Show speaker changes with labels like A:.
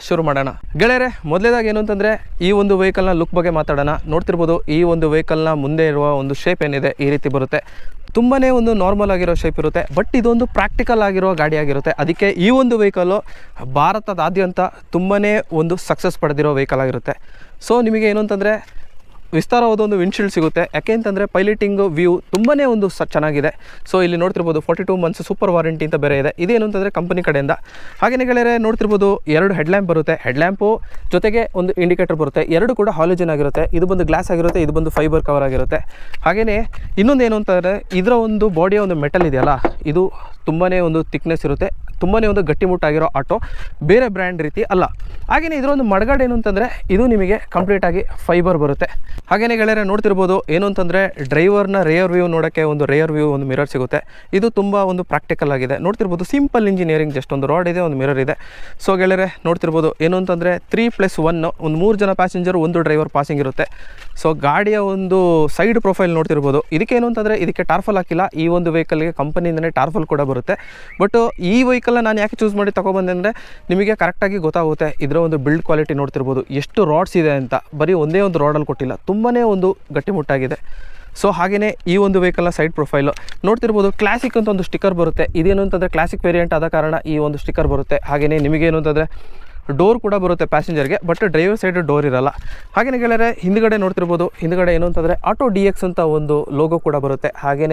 A: ಶುರು ಮಾಡೋಣ ಗೆಳೆಯರೆ. ಮೊದಲೇದಾಗಿ ಏನು ಅಂತಂದರೆ ಈ ಒಂದು ವೆಹಿಕಲ್ನ ಲುಕ್ ಬಗ್ಗೆ ಮಾತಾಡೋಣ. ನೋಡ್ತಿರ್ಬೋದು ಈ ಒಂದು ವೆಹಿಕಲ್ನ ಮುಂದೆ ಇರುವ ಒಂದು ಶೇಪ್ ಏನಿದೆ ಈ ರೀತಿ ಬರುತ್ತೆ. ತುಂಬಾ ಒಂದು ನಾರ್ಮಲ್ ಆಗಿರೋ ಶೇಪ್ ಇರುತ್ತೆ, ಬಟ್ ಇದೊಂದು ಪ್ರಾಕ್ಟಿಕಲ್ ಆಗಿರೋ ಗಾಡಿ ಆಗಿರುತ್ತೆ. ಅದಕ್ಕೆ ಈ ಒಂದು ವೆಹಿಕಲ್ಲು ಭಾರತದಾದ್ಯಂತ ತುಂಬಾ ಒಂದು ಸಕ್ಸಸ್ ಪಡೆದಿರೋ ವೆಹಿಕಲ್ ಆಗಿರುತ್ತೆ. ಸೊ ನಿಮಗೆ ಏನು ಅಂತಂದರೆ ವಿಸ್ತಾರವಾದ ಒಂದು ವಿಂಡ್ಶೀಲ್ಡ್ ಸಿಗುತ್ತೆ. ಯಾಕೆ ಅಂತಂದರೆ ಪೈಲಟಿಂಗ್ ವ್ಯೂ ತುಂಬಾ ಒಂದು ಚೆನ್ನಾಗಿದೆ. ಸೊ ಇಲ್ಲಿ ನೋಡ್ತಿರ್ಬೋದು 42 ಮಂತ್ಸ್ ಸೂಪರ್ ವಾರಂಟಿ ಅಂತ ಬೇರೆ ಇದೆ. ಇದೇನು ಅಂತಂದರೆ ಕಂಪನಿ ಕಡೆಯಿಂದ. ಹಾಗೆಯೇ ಗೆಳೆಯರೆ ನೋಡ್ತಿರ್ಬೋದು 2 ಹೆಡ್ಲ್ಯಾಂಪ್ ಬರುತ್ತೆ. ಹೆಡ್ಲ್ಯಾಂಪು ಜೊತೆಗೆ ಒಂದು ಇಂಡಿಕೇಟರ್ ಬರುತ್ತೆ. ಎರಡು ಕೂಡ ಹಾಲೋಜನ್ ಆಗಿರುತ್ತೆ. ಇದು ಬಂದು ಗ್ಲಾಸ್ ಆಗಿರುತ್ತೆ, ಇದು ಬಂದು ಫೈಬರ್ ಕವರ್ ಆಗಿರುತ್ತೆ. ಹಾಗೆಯೇ ಇನ್ನೊಂದು ಏನು ಅಂತಂದರೆ ಇದರ ಒಂದು ಬಾಡಿಯ ಒಂದು ಮೆಟಲ್ ಇದೆಯಲ್ಲ, ಇದು ತುಂಬಾ ಒಂದು ಥಿಕ್ನೆಸ್ ಇರುತ್ತೆ. ತುಂಬಾ ಒಂದು ಗಟ್ಟಿಮುಟ್ಟಾಗಿರೋ ಆಟೋ, ಬೇರೆ ಬ್ರ್ಯಾಂಡ್ ರೀತಿ ಅಲ್ಲ. ಹಾಗೆಯೇ ಇದರ ಒಂದು ಮಡಗಾಡು ಏನು ಅಂತಂದರೆ ಇದು ನಿಮಗೆ ಕಂಪ್ಲೀಟಾಗಿ ಫೈಬರ್ ಬರುತ್ತೆ. ಹಾಗೆಯೇ ಗೆಳೆಯರೆ ನೋಡ್ತಿರ್ಬೋದು ಏನು ಅಂತಂದರೆ ಡ್ರೈವರ್ನ ರೇಯರ್ ವ್ಯೂ ನೋಡೋಕ್ಕೆ ಒಂದು ರೇಯರ್ ವ್ಯೂ ಒಂದು ಮಿರರ್ ಸಿಗುತ್ತೆ. ಇದು ತುಂಬ ಒಂದು ಪ್ರಾಕ್ಟಿಕಲ್ ಆಗಿದೆ. ನೋಡ್ತಿರ್ಬೋದು ಸಿಂಪಲ್ ಇಂಜಿನಿಯರಿಂಗ್, ಜಸ್ಟ್ ಒಂದು ರಾಡ್ ಇದೆ, ಒಂದು ಮಿರರ್ ಇದೆ. ಸೊ ಗೆಳೆಯರೆ ನೋಡ್ತಿರ್ಬೋದು ಏನು ಅಂತಂದರೆ 3+1 ಒಂದು 3 ಜನ ಪ್ಯಾಸೆಂಜರು, ಒಂದು ಡ್ರೈವರ್ ಪಾಸಿಂಗ್ ಇರುತ್ತೆ. ಸೊ ಗಾಡಿಯ ಒಂದು ಸೈಡ್ ಪ್ರೊಫೈಲ್ ನೋಡ್ತಿರ್ಬೋದು. ಇದಕ್ಕೇನು ಅಂತಂದರೆ ಇದಕ್ಕೆ ಟಾರ್ಫಲ್ ಹಾಕಿಲ್ಲ. ಈ ಒಂದು ವೆಹಿಕಲ್ಗೆ ಕಂಪನಿಯಿಂದನೇ ಟಾರ್ಫಲ್ ಕೂಡ ಬರುತ್ತೆ. ಬಟ್ ಈ ವೆಹಿಕಲ್ನ ನಾನು ಯಾಕೆ ಚೂಸ್ ಮಾಡಿ ತೊಗೊಬಂದೆ ಅಂದರೆ ನಿಮಗೆ ಕರೆಕ್ಟಾಗಿ ಗೊತ್ತಾಗುತ್ತೆ. ಇದರ ಒಂದು ಬಿಲ್ಡ್ ಕ್ವಾಲಿಟಿ ನೋಡ್ತಿರ್ಬೋದು ಎಷ್ಟು ರಾಡ್ಸ್ ಇದೆ ಅಂತ. ಬರೀ ಒಂದೇ ಒಂದು ರಾಡಲ್ಲಿ ಕೊಟ್ಟಿಲ್ಲ, ತುಂಬಾ ಒಂದು ಗಟ್ಟಿಮುಟ್ಟಾಗಿದೆ. ಸೊ ಹಾಗೆಯೇ ಈ ಒಂದು ವೆಹಿಕಲ್ನ ಸೈಡ್ ಪ್ರೊಫೈಲು ನೋಡ್ತಿರ್ಬೋದು. ಕ್ಲಾಸಿಕ್ ಅಂತ ಒಂದು ಸ್ಟಿಕ್ಕರ್ ಬರುತ್ತೆ. ಇದೇನು ಅಂತಂದರೆ ಕ್ಲಾಸಿಕ್ ವೇರಿಯಂಟ್ ಆದ ಕಾರಣ ಈ ಒಂದು ಸ್ಟಿಕ್ಕರ್ ಬರುತ್ತೆ. ಹಾಗೆಯೇ ನಿಮಗೇನು ಅಂತಂದರೆ ಡೋರ್ ಕೂಡ ಬರುತ್ತೆ ಪ್ಯಾಸೆಂಜರ್ಗೆ, ಬಟ್ ಡ್ರೈವರ್ ಸೈಡ್ ಡೋರ್ ಇರಲ್ಲ. ಹಾಗೆಯೇ ಗೆಳೆಯರೆ ಹಿಂದ್ಗಡೆ ನೋಡ್ತಿರ್ಬೋದು, ಹಿಂದ್ಗಡೆ ಏನು ಅಂತಂದರೆ ಆಟೋ DX ಅಂತ ಒಂದು ಲೋಗೋ ಕೂಡ ಬರುತ್ತೆ. ಹಾಗೆಯೇ